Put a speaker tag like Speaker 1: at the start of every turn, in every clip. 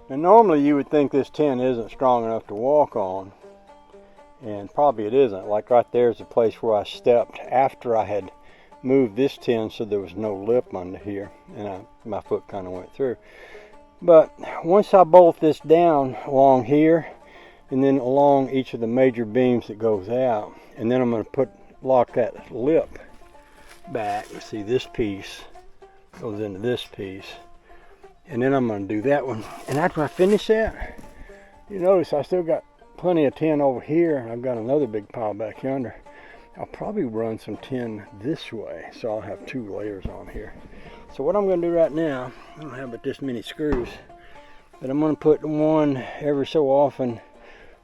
Speaker 1: And normally you would think this tin isn't strong enough to walk on, and probably it isn't. Like right there's the place where I stepped after I had moved this tin so there was no lip under here, and my foot kind of went through. But once I bolt this down along here and then along each of the major beams that goes out, and then I'm going to lock that lip back. See, this piece goes into this piece, and then I'm going to do that one. And after I finish that, you notice I still got plenty of tin over here, and I've got another big pile back yonder. I'll probably run some tin this way, so I'll have 2 layers on here. So what I'm going to do right now, I don't have but this many screws, but I'm going to put one every so often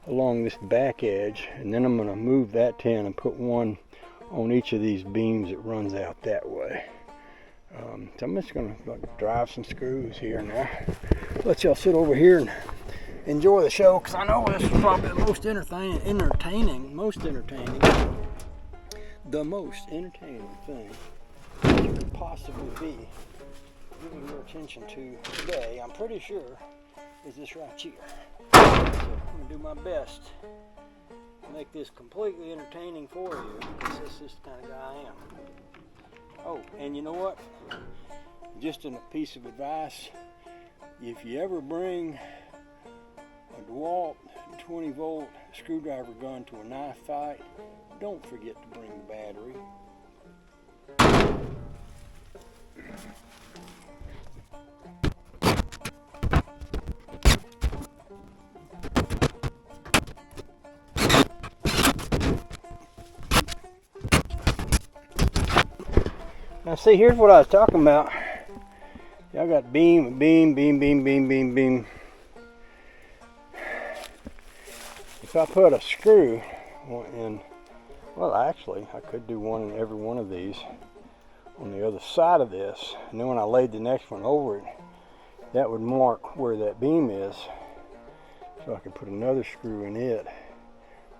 Speaker 1: along this back edge, and then I'm going to move that tin and put one on each of these beams that runs out that way. So I'm just going to drive some screws here now. Let y'all sit over here and enjoy the show, because I know this is probably the most entertaining thing you could possibly be giving your attention to today. I'm pretty sure is this right here. So I'm going to do my best to make this completely entertaining for you, because this is the kind of guy I am. Oh, and you know what? Just a piece of advice: if you ever bring a DeWalt 20-volt screwdriver gun to a knife fight, don't forget to bring the battery. Now see, here's what I was talking about. Y'all got beam. If I put a screw in, well actually I could do one in every one of these on the other side of this, and then when I laid the next one over it, that would mark where that beam is, so I could put another screw in it,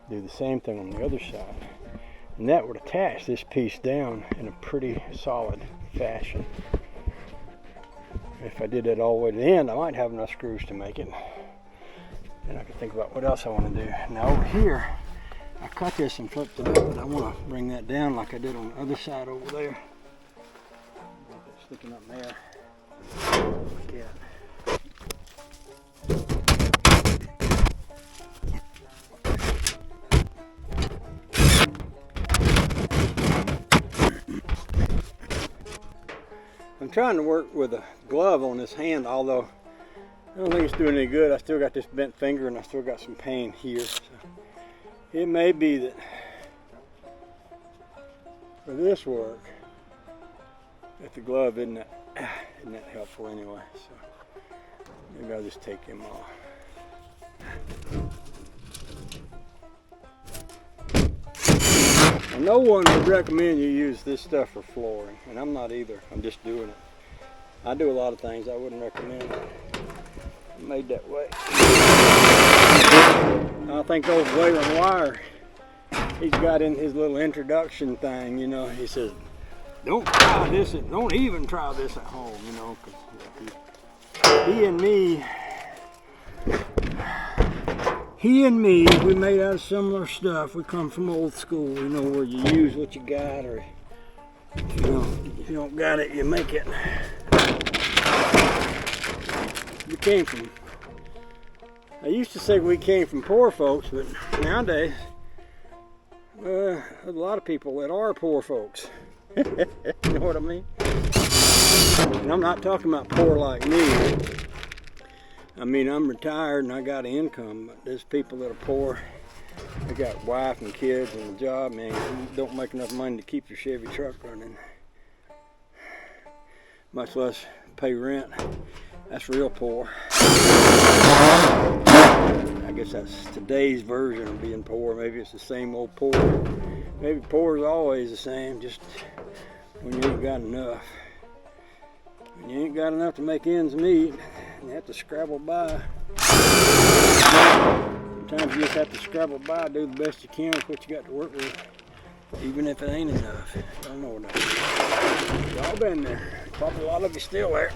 Speaker 1: do the same thing on the other side, and that would attach this piece down in a pretty solid fashion. If I did that all the way to the end, I might have enough screws to make it. And I can think about what else I want to do. Now over here, I cut this and flipped it up, but I want to bring that down like I did on the other side over there. Sticking up there. Like that. I'm trying to work with a glove on this hand, although I don't think it's doing any good. I still got this bent finger and I still got some pain here. So it may be that for this work, that the glove isn't that helpful anyway. So maybe I'll just take him off. Well, no one would recommend you use this stuff for flooring, and I'm not either. I'm just doing it. I do a lot of things I wouldn't recommend. I'm made that way. I think old Waylon Wire, he's got in his little introduction thing, you know, he says, don't even try this at home, you know, because he and me, we made out of similar stuff. We come from old school, you know, where you use what you got, or if you don't got it, you make it. We came from, I used to say we came from poor folks, but nowadays, there's a lot of people that are poor folks. You know what I mean? And I'm not talking about poor like me. I mean, I'm retired and I got an income, but there's people that are poor. They got wife and kids and a job, man. You don't make enough money to keep your Chevy truck running, much less pay rent. That's real poor. I guess that's today's version of being poor. Maybe it's the same old poor. Maybe poor is always the same, just when you ain't got enough. When you ain't got enough to make ends meet, you have to scrabble by. Sometimes you just have to scrabble by, do the best you can with what you got to work with, even if it ain't enough. Y'all know what I mean. Y'all been there. Probably a lot of you still there.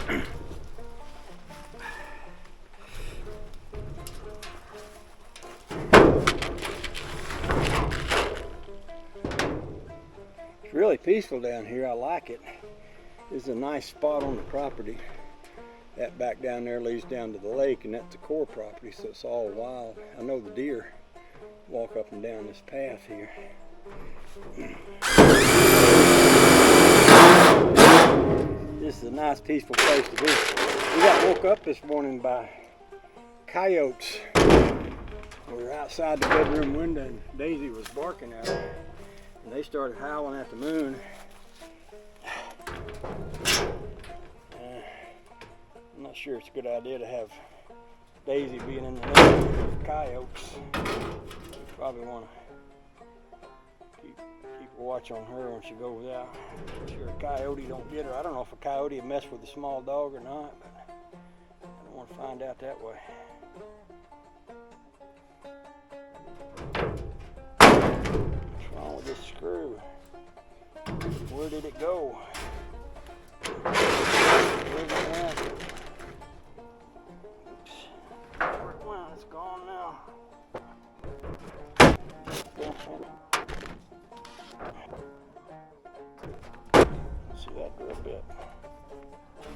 Speaker 1: It's really peaceful down here. I like it. This is a nice spot on the property. That back down there leads down to the lake, and that's the core property, so it's all wild. I know the deer walk up and down this path here. This is a nice, peaceful place to be. We got woke up this morning by coyotes. We were outside the bedroom window, and Daisy was barking at them, and they started howling at the moon. I'm not sure it's a good idea to have Daisy being in the neighborhood with coyotes. You probably want to keep a watch on her when she goes out. I'm sure a coyote don't get her. I don't know if a coyote will mess with a small dog or not, but I don't want to find out that way. What's wrong with this screw? Where did it go? Where's it at? Well, it's gone now. Let's see that drill bit.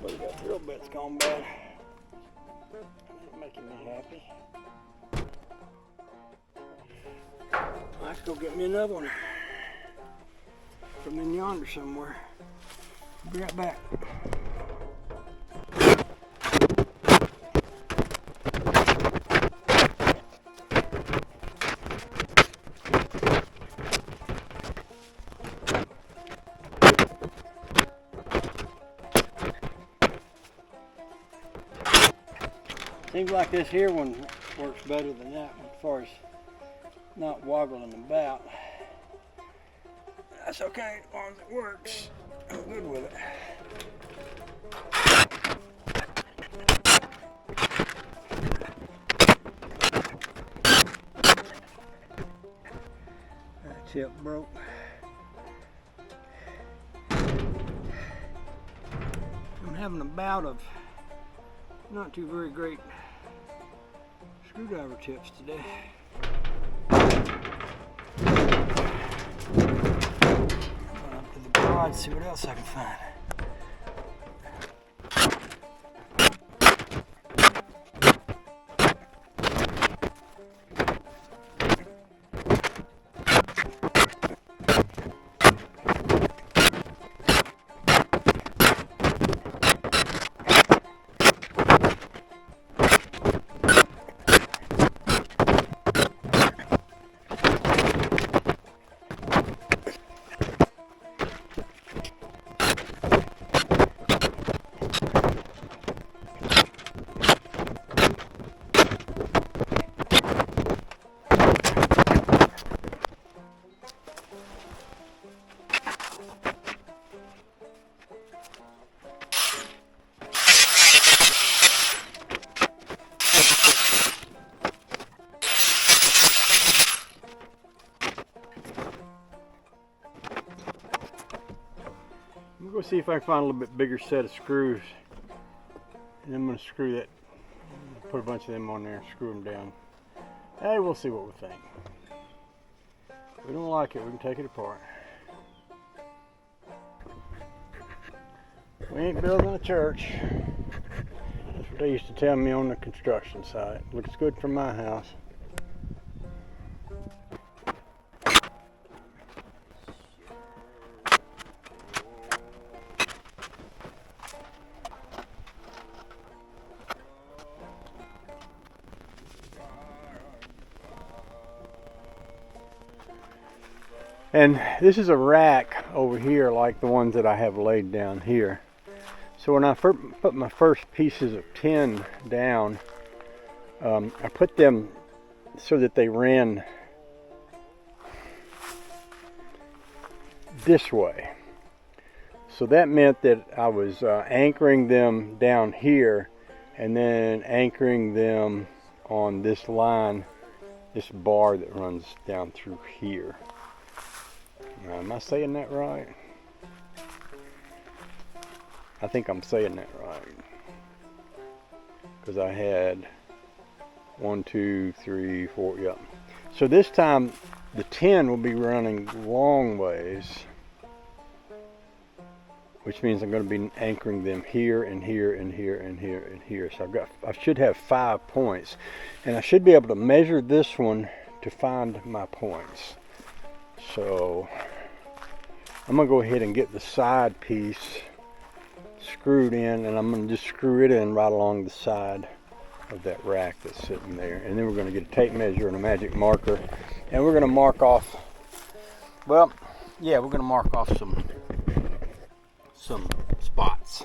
Speaker 1: Look, that drill bit's gone bad. That's making me happy. Go get me another one from in yonder somewhere. Be right back. Seems like this here one works better than that one as far as not wobbling about. That's okay, as long as it works. I'm good with it. That tip broke. I'm having a bout of not too very great screwdriver tips today. Going up to the garage, see what else I can find. I'm gonna go see if I can find a little bit bigger set of screws, and I'm gonna screw that, put a bunch of them on there and screw them down. Hey, we'll see what we think. If we don't like it, we can take it apart. We ain't building a church. That's what they used to tell me on the construction site. Looks good from my house. And this is a rack over here like the ones that I have laid down here. So when I put my first pieces of tin down, I put them so that they ran this way. So that meant that I was anchoring them down here and then anchoring them on this line, this bar that runs down through here. Now, am I saying that right? I think I'm saying that right. Because I had 1, 2, 3, 4, yep. So this time the tin will be running long ways, which means I'm going to be anchoring them here and here and here and here and here. So I should have 5 points, and I should be able to measure this one to find my points. So I'm going to go ahead and get the side piece screwed in, and I'm going to just screw it in right along the side of that rack that's sitting there. And then we're going to get a tape measure and a magic marker, and we're going to mark off, well, yeah, we're going to mark off some spots.